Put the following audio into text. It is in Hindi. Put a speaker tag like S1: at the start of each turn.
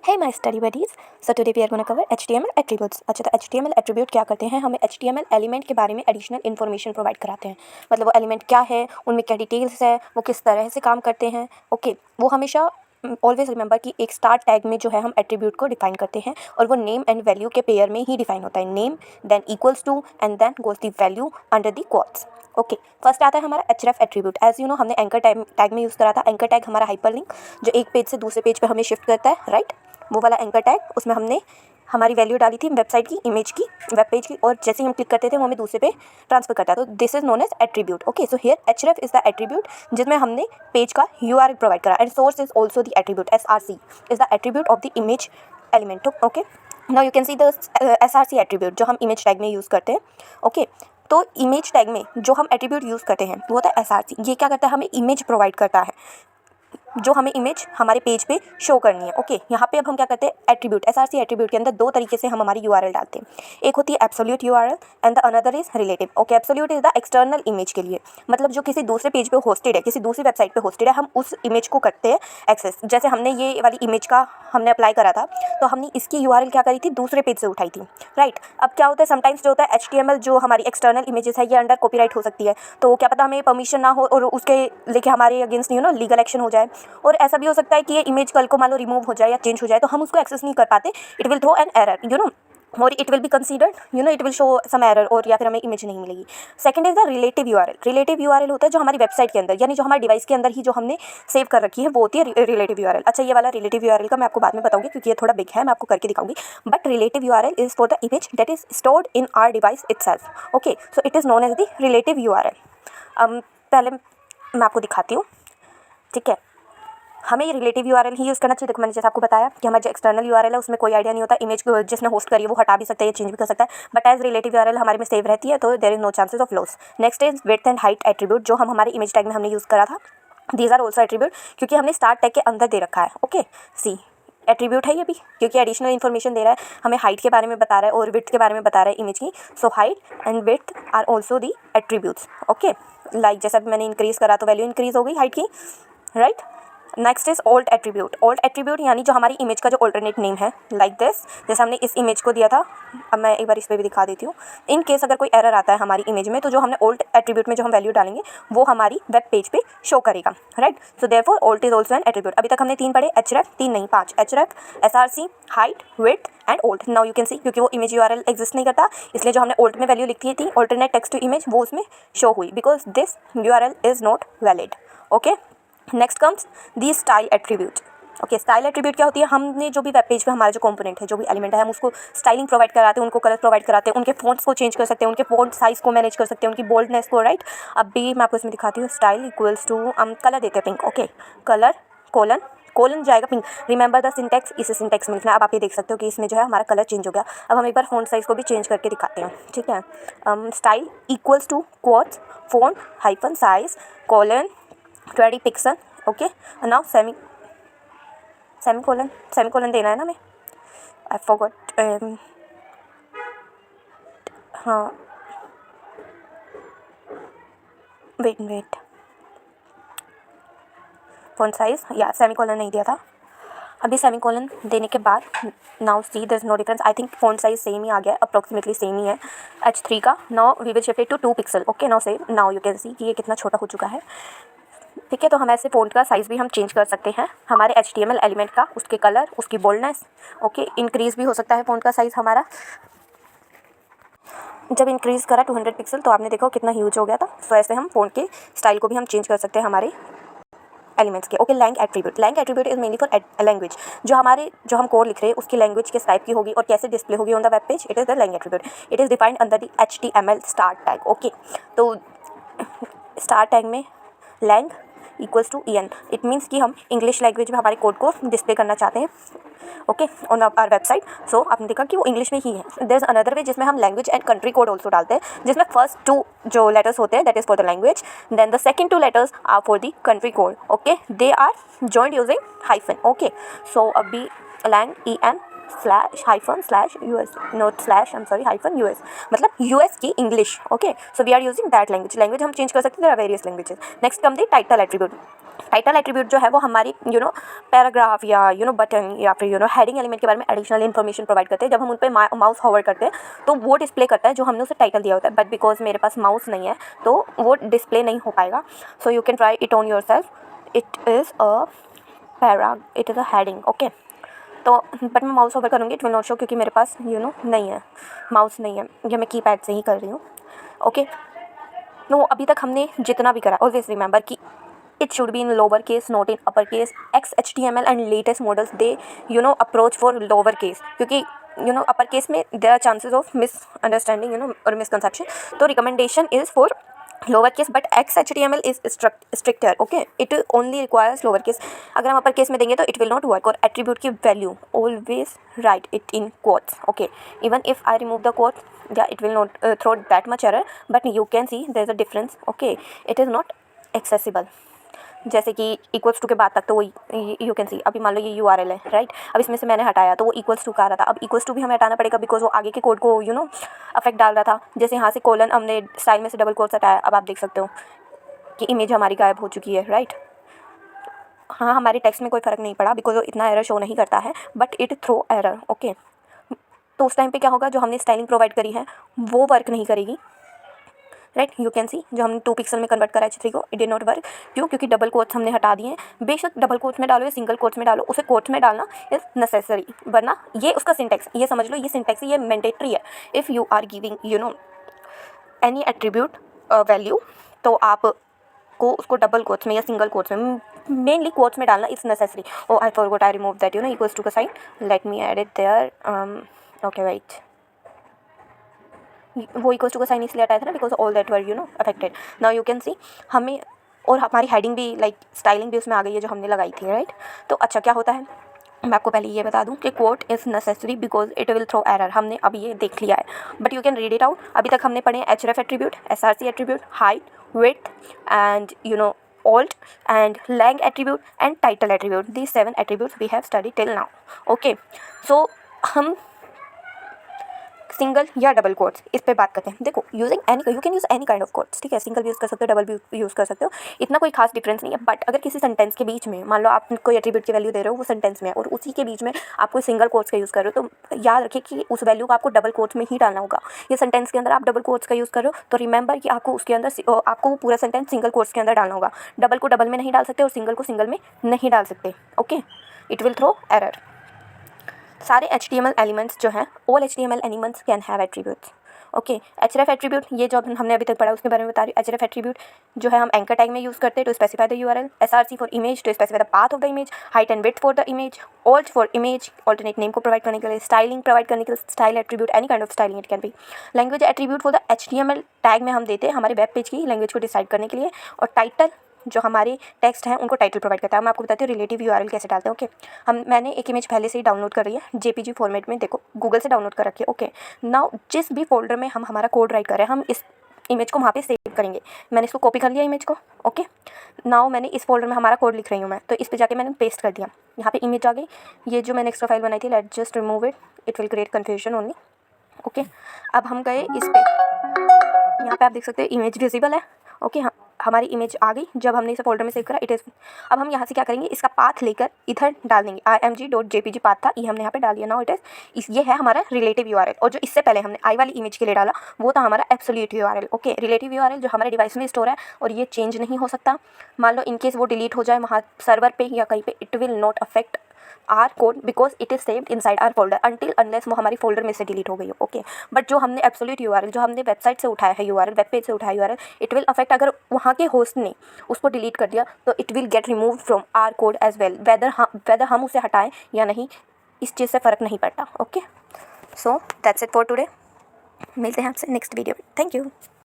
S1: Hey my study buddies, so today we are going to cover HTML attributes। अच्छा, तो HTML attribute क्या करते हैं, हमें HTML एलिमेंट के बारे में एडिशनल इन्फॉर्मेशन प्रोवाइड कराते हैं। मतलब वो एलिमेंट क्या है, उनमें क्या डिटेल्स है, वो किस तरह से काम करते हैं। ओके, वो हमेशा ऑलवेज रिमेंबर कि एक स्टार्ट टैग में जो है हम एट्रीब्यूट को डिफाइन करते हैं और वो नेम एंड वैल्यू के पेयर में ही डिफाइन होता है। Name then equals to and then goes the value under the quotes. Okay, first आता है हमारा href attribute. As you know, हमने एंकर टैग में यूज़ करा था। एंकर टैग हमारा हाइपरलिंक जो एक पेज से दूसरे पेज पे हमें शिफ्ट करता है, राइट। वो वाला एंकर टैग, उसमें हमने हमारी वैल्यू डाली थी वेबसाइट की, इमेज की, वेब पेज की, और जैसे ही हम क्लिक करते थे वो हमें दूसरे पे ट्रांसफर करता है। तो this is known as attribute. Okay, so here href is the attribute जिसमें हमने पेज का URL प्रोवाइड करा। And source is also the attribute. SRC is the attribute of the image element. Okay, now you can see the SRC attribute जो हम इमेज टैग में यूज़ करते हैं। ओके, तो इमेज टैग में जो हम एट्रीब्यूट यूज़ करते हैं वो होता है SRC। ये क्या करता है, हमें इमेज प्रोवाइड करता है जो हमें इमेज हमारे पेज पे शो करनी है। ओके, यहाँ पे अब हम क्या करते हैं, एट्रीब्यूट SRC एट्रीब्यूट के अंदर दो तरीके से हम हमारी URL डालते हैं। एक होती है absolute URL and the another is relative. Okay, absolute is the external image के लिए, मतलब जो किसी दूसरे पेज पे होस्टेड है, किसी दूसरी वेबसाइट पे होस्टेड है, हम उस इमेज को करते हैं एक्सेस। जैसे हमने ये वाली इमेज का हमने अप्लाई करा था, तो हमने इसकी URL क्या करी थी, दूसरे पेज से उठाई थी, राइट। अब क्या होता है, समटाइम्स जो होता है HTML जो हमारी एक्सटर्नल इमेजेस है ये अंडर कॉपीराइट हो सकती है, तो क्या पता हमें परमिशन ना हो और उसके लेके हमारे अगेंस्ट लीगल एक्शन हो जाए। और ऐसा भी हो सकता है कि ये इमेज कल को मान लो रिमूव हो जाए या चेंज हो जाए, तो हम उसको एक्सेस नहीं कर पाते। It will throw an error, और it will be considered, it will show some error, और या फिर हमें इमेज नहीं मिलेगी। Second is the relative URL। Relative URL होता है जो हमारी वेबसाइट के अंदर, यानी जो हमारे डिवाइस के अंदर ही जो हमने सेव कर रखी है, वो होती है रिलेटिव URL। अच्छा, ये वाला रिलेटिव URL का मैं आपको बाद में बताऊंगी क्योंकि ये थोड़ा बिग है, मैं आपको करके दिखाऊंगी। But relative URL is for the image that is stored in our device itself. Okay, so it is known as the relative URL। पहले मैं आपको दिखाती हूँ, ठीक है। हमें ये रिलेटिव URL ही यूज़ करना चाहिए। देखो, मैंने जैसे आपको बताया कि हमारा जो एक्सटर्नल URL है उसमें कोई आइडिया नहीं होता, इमेज को जिसने होस्ट करी है वो हटा भी सकता है या चेंज भी कर सकता है, बट एज रिलेटिव URL हमारे में सेव रहती है, तो there is no chances of loss. Next is width and height attribute जो हम हमारे इमेज टैग में हमने यूज़ करा था। दीज आर ऑल्सो एट्रीब्यूट क्योंकि हमने स्टार्ट टैग के अंदर दे रखा है। ओके, सी एट्रीब्यूट है ये भी क्योंकि एडिशनल इन्फॉर्मेशन दे रहा है, हमें हाइट के बारे में बता रहा है और विड्थ के बारे में बता रहा है इमेज की। So height and width are also the attributes. Okay, like जैसा मैंने इंक्रीज़ करा तो वैल्यू इंक्रीज़ हो गई हाइट की, right. Next is old attribute. Old attribute यानी जो हमारी इमेज का जो ऑल्टरनेट नेम है, लाइक दिस, जैसे हमने इस इमेज को दिया था। अब मैं एक बार इस पर भी दिखा देती हूँ। इन केस अगर कोई एरर आता है हमारी इमेज में, तो जो हमने ओल्ड एट्रीब्यूट में जो हम वैल्यू डालेंगे वो हमारी वेब पेज पे शो करेगा, right. So therefore old is also an attribute. अभी तक हमने 3 पढ़े, href, 3 नहीं 5, href, SRC, height, width and old. Now you can सी, क्योंकि वो इमेज URL एग्जिस्ट नहीं करता, इसलिए जो हमने ओल्ड में वैल्यू लिखी थी ऑल्टरनेट टेक्स्ट टू इमेज, वो उसमें शो हुई, because this URL is not valid. Okay, next comes the style attribute. Okay, style attribute क्या होती है, हमने जो भी वेब पेज पे हमारा जो कंपोनेंट है, जो भी एलिमेंट है, हम उसको स्टाइलिंग प्रोवाइड कराते हैं, उनको कलर प्रोवाइड कराते हैं, उनके फ़ॉन्ट्स को चेंज कर सकते हैं, उनके फ़ॉन्ट साइज़ को मैनेज कर सकते हैं, उनकी बोल्डनेस को, राइट। अब भी मैं आपको इसमें दिखाती हूँ। स्टाइल इक्वल्स टू हम कलर देते हैं पिंक। ओके, कलर कोलन जाएगा पिंक। रिमेंबर द सिंटेक्स, इसे सिंटेक्स में लिखना है। अब आप ये देख सकते हो कि इसमें जो है हमारा कलर चेंज हो गया। अब हम एक बार फ़ॉन्ट साइज़ को भी चेंज करके दिखाते हैं, ठीक है। Style equals to quotes font hyphen size colon 20 pixel. Okay, now semicolon देना है ना, मैं आई फॉरगॉट। हाँ, वेट, फ़ॉन्ट साइज या सेमीकोलन नहीं दिया था। अभी सेमीकोलन देने के बाद now see there is no difference. I think font size same ही आ गया, अप्रॉक्सीमेटली सेम ही है H3 का। Now we will shift it to 2 pixel. Okay, now you can सी कि ये कितना छोटा हो चुका है, ठीक है। तो हम ऐसे फ़ॉन्ट का साइज़ भी हम चेंज कर सकते हैं हमारे HTML एलिमेंट का, उसके कलर, उसकी बोल्डनेस। ओके, इंक्रीज़ भी हो सकता है फ़ॉन्ट का साइज़ हमारा। जब इंक्रीज़ करा 200 पिक्सल तो आपने देखो कितना ह्यूज हो गया था। सो ऐसे हम फ़ॉन्ट के स्टाइल को भी हम चेंज कर सकते हैं हमारे एलिमेंट्स के। Okay, lang attribute is mainly for language. जो हम कोड लिख रहे हैं उसकी लैंग्वेज किस टाइप की होगी और कैसे डिस्प्ले होगी on the web page, it is the lang attribute. It is defined under the HTML start tag. Okay, तो स्टार्ट टैग में lang equals to EN। It means कि हम इंग्लिश लैंग्वेज में हमारे कोड को डिस्प्ले करना चाहते हैं, ओके, ऑन आवर वेबसाइट। सो आपने देखा कि वो इंग्लिश में ही है। देयर इज अनदर वे जिसमें हम language and country code also डालते हैं, जिसमें फर्स्ट 2 जो लेटर्स होते हैं that is for the language, then the second 2 letters are for the country code. Okay, they are joined using hyphen. Okay, so अभी lang EN slash hyphen slash US, not slash, I am sorry, hyphen US, मतलब US की English. Okay, so we are using that language हम चेंज कर सकते हैं। There are various languages. Next come the title attribute. Title attribute जो है वो हमारी पैराग्राफ या बटन या फिर हेडिंग एलिमेंट के बारे में एडिशनल इन्फॉर्मेशन प्रोवाइड करते हैं। जब हम उन पर माउस होवर करते हैं तो वो डिस्प्ले करता है जो हमने उसे टाइटल दिया होता है, बट बिकॉज मेरे पास माउस नहीं है तो वो डिस्प्ले नहीं हो पाएगा। So you can try it on your self. It is a heading, okay. तो बट मैं माउस ओवर करूँगी, इट विल नॉट शो, क्योंकि मेरे पास नहीं है, माउस नहीं है, ये मैं कीपैड से ही कर रही हूँ, ओके। तो अभी तक हमने जितना भी करा, ऑलवेज रिमेंबर कि it should be in lower case, not in upper case. XHTML and latest models they approach for lower case, क्योंकि upper case में there are chances of misunderstanding or misconception. तो recommendation is for lower case, but XHTML is stricter, okay. It only requires lower case. अगर हम upper case में देंगे तो it will not work. और attribute की value always write it in quotes, okay. Even if I remove the quote, yeah, it will not throw that much error, but you can see there is a difference, okay. It is not accessible. जैसे कि इक्वल्स टू के बाद तक तो वो यू कैन सी, अभी मान लो ये URL है, राइट। अब इसमें से मैंने हटाया तो वो इक्वल्स टू का आ रहा था, अब इक्वल्स टू भी हमें हटाना पड़ेगा बिकॉज वो आगे के कोड को अफेक्ट डाल रहा था। जैसे यहाँ से कोलन हमने स्टाइल में से डबल कोट्स हटाया, अब आप देख सकते हो कि इमेज हमारी गायब हो चुकी है, राइट। हाँ, हमारे टेक्स्ट में कोई फ़र्क नहीं पड़ा बिकॉज वो इतना एरर शो नहीं करता है, but it throw error, okay. तो उस टाइम पे क्या होगा, जो हमने स्टाइलिंग प्रोवाइड करी है वो वर्क नहीं करेगी, राइट। यू कैन सी जो हमने 2 पिक्सल में कन्वर्ट करा H3 को, इट डिड नॉट वर्क। क्यों? क्योंकि डबल कोट्स हमने हटा दिए हैं। बेशक डबल कोट्स में डालो या सिंगल कोट्स में डालो, उसे कोट्स में डालना इज़ नेसेसरी, वरना ये उसका सिंटेक्स, ये समझ लो, ये सिंटेक्स ये मैंडेटरी है। If you are giving any attribute value, तो आप को उसको डबल कोट्स में या सिंगल कोट्स में, मेनली कोट्स में डालना is necessary. Oh I forgot, I remove that equals to का sign, let me add it there, okay wait. वो इक्वल्स टू का साइन इसलिए हटाया था ना because all that were affected. Now you can see हमें, और हमारी हेडिंग भी लाइक स्टाइलिंग भी उसमें आ गई है जो हमने लगाई थी, राइट। तो अच्छा क्या होता है, मैं आपको पहले ये बता दूं कि quote is necessary because it will throw error. हमने अब ये देख लिया है, but you can read it out. अभी तक हमने पढ़े href attribute, src attribute, height, width and alt and lang attribute and title attribute. These 7 attributes we have studied till now, okay. So हम सिंगल या डबल कोट्स इस पे बात करते हैं। देखो, using any, you can use any kind of quotes, ठीक है। सिंगल भी यूज़ कर सकते हो, डबल भी यूज़ कर सकते हो, इतना कोई खास डिफरेंस नहीं है। बट अगर किसी सेंटेंस के बीच में, मान लो आप कोई एट्रीब्यूट की वैल्यू दे रहे हो, वो सेंटेंस में है और उसी के बीच में आप कोई सिंगल कोट्स का यूज़ कर रहे हो, तो याद रखिए कि उस वैल्यू को आपको डबल कोट्स में ही डालना होगा। ये सेंटेंस के अंदर आप डबल कोट्स का यूज़ कर रहे हो तो रिमेंबर कि आपको उसके अंदर, आपको वो पूरा सेंटेंस सिंगल कोट्स के अंदर डालना होगा। डबल को डबल में नहीं डाल सकते और सिंगल को सिंगल में नहीं डाल सकते, okay. It will throw error. सारे HTML एलिमेंट्स जो हैं, all HTML elements can have attributes, okay. href attribute, ये जो हमने अभी तक पढ़ा उसके बारे में बता रही हूँ। href एट्रीब्यूट जो है हम एंकर टैग में यूज़ करते हैं to specify the URL, src for image to specify the path of the image, height and width for the image, alt for image alternate name को प्रोवाइड करने के लिए, स्टाइलिंग प्रोवाइड करने के लिए style attribute, any kind of styling it can be. Language attribute for the HTML tag में हम देते हैं हमारे वेब पेज की लैंग्वेज को डिसाइड करने के लिए, और टाइटल जो हमारे टेक्स्ट हैं उनको टाइटल प्रोवाइड करता है। मैं आपको बताती हूँ रिलेटिव URL कैसे डालते हैं, ओके। मैंने एक इमेज पहले से ही डाउनलोड कर रही है JPG फॉर्मेट में, देखो गूगल से डाउनलोड कर रखी है, ओके। नाउ जिस भी फोल्डर में हम हमारा कोड राइट कर रहे हैं, हम इस इमेज को वहाँ पे सेव करेंगे। मैंने इसको कॉपी कर लिया इमेज को, ओके। नाउ मैंने इस फोल्डर में हमारा कोड लिख रही हूँ मैं, तो इस पर जाके मैंने पेस्ट कर दिया, यहाँ पे इमेज आ गई। ये जो मैंने एक्स्ट्रा फाइल बनाई थी, let just remove it, it will create confusion only, okay. अब हम गए इस पे, यहाँ पे आप देख सकते हैं इमेज विजिबल है, ओके। हाँ, हमारी इमेज आ गई जब हमने इसे फोल्डर में सेव करा, इट इज़। अब हम यहाँ से क्या करेंगे, इसका पाथ लेकर इधर डाल देंगे, img.jpg पाथ था, ये हमने यहाँ पे डाल दिया। नाउ इट इज़, ये है हमारा रिलेटिव URL, और जो इससे पहले हमने आई वाली इमेज के लिए डाला वो था हमारा absolute URL, okay. Relative URL जो हमारे डिवाइस में स्टोर है और ये चेंज नहीं हो सकता। मान लो इनकेस वो डिलीट हो जाए वहाँ सर्वर पे या कहीं पे, it will not affect our code because it is saved inside our folder until unless वो हमारी फोल्डर में से डिलीट हो गई हो, ओके। बट जो हमने एब्सोल्यूट URL, जो हमने वेबसाइट से उठाया है URL, वेब पेज से उठाया URL, इट विल अफेक्ट, अगर वहाँ के होस्ट ने उसको डिलीट कर दिया तो it will get remove from our code as well, whether हम उसे हटाएं या नहीं, इस चीज़ से फ़र्क नहीं पड़ता, okay. So that's it for today. मिलते हैं आपसे नेक्स्ट वीडियो में। Thank you.